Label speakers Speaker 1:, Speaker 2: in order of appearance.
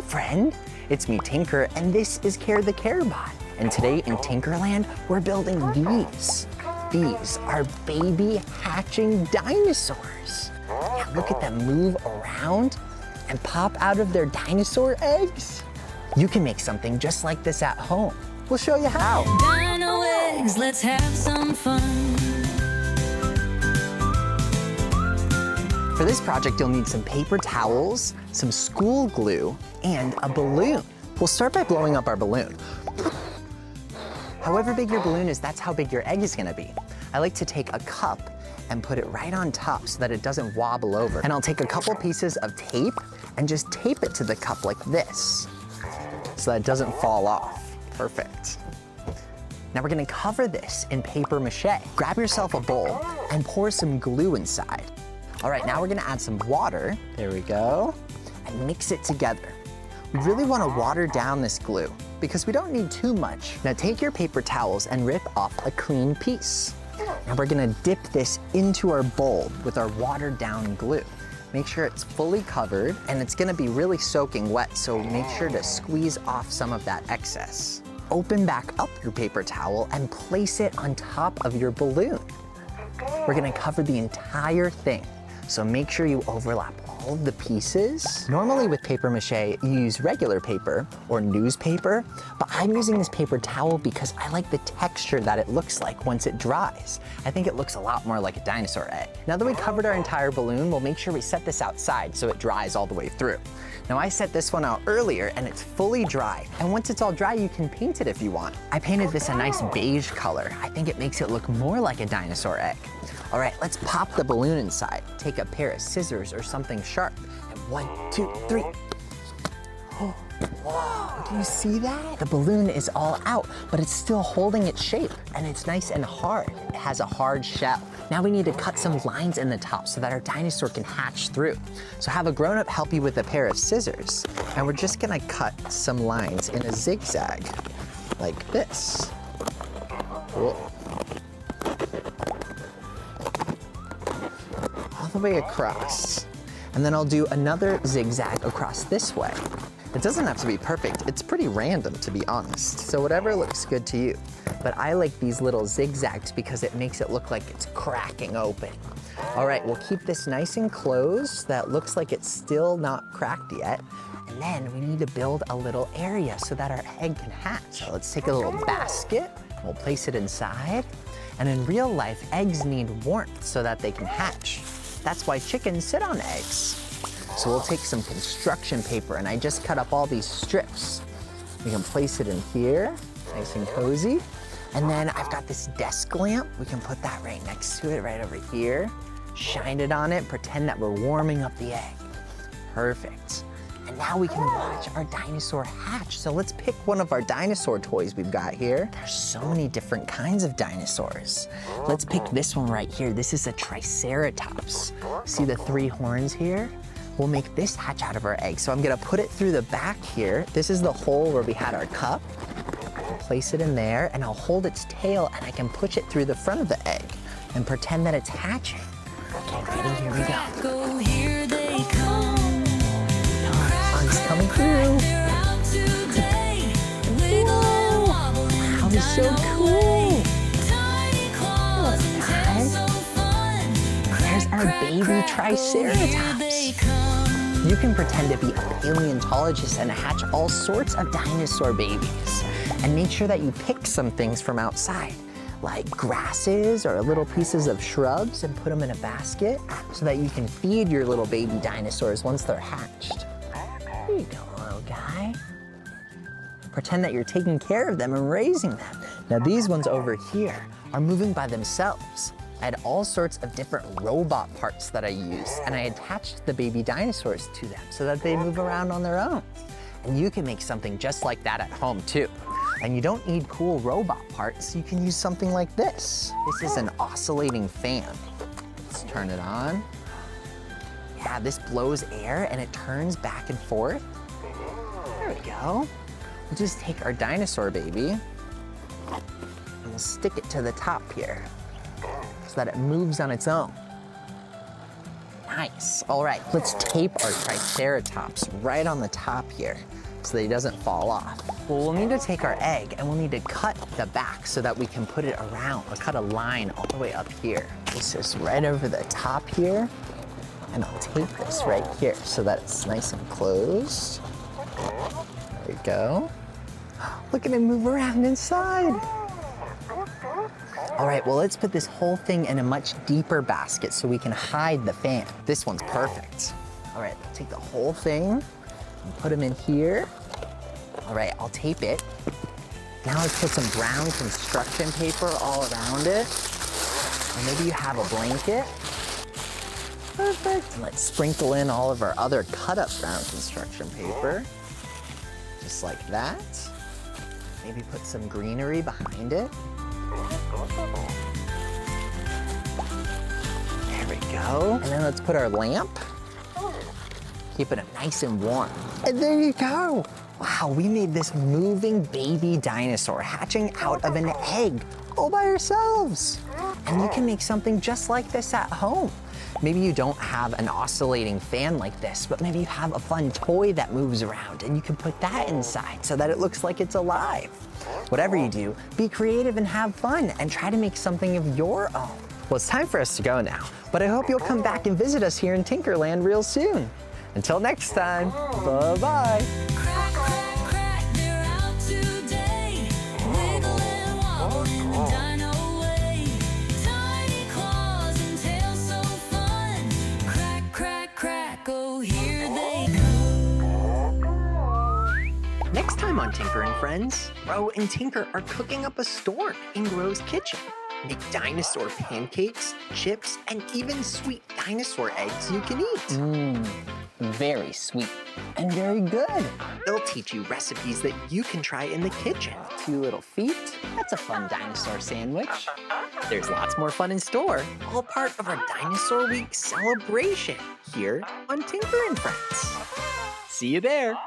Speaker 1: friend. It's me, Tinker, and this is Care the Carebot. And today in Tinkerland, we're building these. These are baby hatching dinosaurs. And look at them move around and pop out of their dinosaur eggs. You can make something just like this at home. We'll show you how.
Speaker 2: Dino eggs, let's have some fun.
Speaker 1: For this project, you'll need some paper towels, some school glue, and a balloon. We'll start by blowing up our balloon. However big your balloon is, that's how big your egg is gonna be. I like to take a cup and put it right on top so that it doesn't wobble over. And I'll take a couple pieces of tape and just tape it to the cup like this so that it doesn't fall off. Perfect. Now we're gonna cover this in paper mache. Grab yourself a bowl and pour some glue inside. All right, now we're gonna add some water. There we go. And mix it together. We really wanna water down this glue because we don't need too much. Now take your paper towels and rip off a clean piece. Now we're gonna dip this into our bowl with our watered down glue. Make sure it's fully covered and it's gonna be really soaking wet, so make sure to squeeze off some of that excess. Open back up your paper towel and place it on top of your balloon. We're gonna cover the entire thing, so make sure you overlap all of the pieces. Normally with paper mache, you use regular paper or newspaper, but I'm using this paper towel because I like the texture that it looks like once it dries. I think it looks a lot more like a dinosaur egg. Now that we covered our entire balloon, we'll make sure we set this outside so it dries all the way through. Now I set this one out earlier and it's fully dry. And once it's all dry, you can paint it if you want. I painted this a nice beige color. I think it makes it look more like a dinosaur egg. All right, let's pop the balloon inside. Take a pair of scissors or something sharp. And 1, 2, 3. Oh, whoa, do you see that? The balloon is all out, but it's still holding its shape and it's nice and hard. It has a hard shell. Now we need to cut some lines in the top so that our dinosaur can hatch through. So have a grown-up help you with a pair of scissors. And we're just gonna cut some lines in a zigzag, like this. Whoa. All the way across. And then I'll do another zigzag across this way. It doesn't have to be perfect. It's pretty random, to be honest. So whatever looks good to you. But I like these little zigzags because it makes it look like it's cracking open. All right, we'll keep this nice and closed. That looks like it's still not cracked yet. And then we need to build a little area so that our egg can hatch. So let's take a little basket. We'll place it inside. And in real life, eggs need warmth so that they can hatch. That's why chickens sit on eggs. So we'll take some construction paper and I just cut up all these strips. We can place it in here, nice and cozy. And then I've got this desk lamp. We can put that right next to it, right over here. Shine it on it, pretend that we're warming up the egg. Perfect. And now we can watch our dinosaur hatch. So let's pick one of our dinosaur toys we've got here. There's so many different kinds of dinosaurs. Let's pick this one right here. This is a Triceratops. See the 3 horns here? We'll make this hatch out of our egg. So I'm gonna put it through the back here. This is the hole where we had our cup. Place it in there and I'll hold its tail and I can push it through the front of the egg and pretend that it's hatching. Okay, ready? Here we go.
Speaker 2: Here they come.
Speaker 1: Sun's coming through. Wow, it's so cool. Look, guys. There's our baby Triceratops. You can pretend to be a paleontologist and hatch all sorts of dinosaur babies. And make sure that you pick some things from outside, like grasses or little pieces of shrubs, and put them in a basket so that you can feed your little baby dinosaurs once they're hatched. There you go, little guy. Pretend that you're taking care of them and raising them. Now these ones over here are moving by themselves. I had all sorts of different robot parts that I used, and I attached the baby dinosaurs to them so that they move around on their own. And you can make something just like that at home too. And you don't need cool robot parts, you can use something like this. This is an oscillating fan. Let's turn it on. Yeah, this blows air and it turns back and forth. There we go. We'll just take our dinosaur baby and we'll stick it to the top here so that it moves on its own. Now Nice. All right, let's tape our Triceratops right on the top here so that he doesn't fall off. Well, we'll need to take our egg and we'll need to cut the back so that we can put it around, or cut a line all the way up here. This is right over the top here. And I'll tape this right here so that it's nice and closed. There we go. Look at him move around inside. All right, well, let's put this whole thing in a much deeper basket so we can hide the fan. This one's perfect. All right, take the whole thing and put him in here. All right, I'll tape it. Now let's put some brown construction paper all around it. Or maybe you have a blanket. Perfect. And let's sprinkle in all of our other cut up brown construction paper. Just like that. Maybe put some greenery behind it. There we go. And then let's put our lamp. Keeping it nice and warm. And there you go. Wow, we made this moving baby dinosaur hatching out of an egg all by ourselves. And you can make something just like this at home. Maybe you don't have an oscillating fan like this, but maybe you have a fun toy that moves around and you can put that inside so that it looks like it's alive. Whatever you do, be creative and have fun and try to make something of your own. Well, it's time for us to go now, but I hope you'll come back and visit us here in Tinkerland real soon. Until next time, bye-bye.
Speaker 2: Crack, crack, crack, they're out today. Wiggle and wobble in the dino way. Tiny claws and tails so fun. Crack, crack, crack, oh, here they come.
Speaker 1: Next time on Tinker and Friends, Ro and Tinker are cooking up a storm in Ro's kitchen. Make dinosaur pancakes, chips, and even sweet dinosaur eggs you can eat. Very sweet and very good. They'll teach you recipes that you can try in the kitchen. 2 little feet, that's a fun dinosaur sandwich. There's lots more fun in store, all part of our Dinosaur Week celebration here on Tinker and Friends. See you there.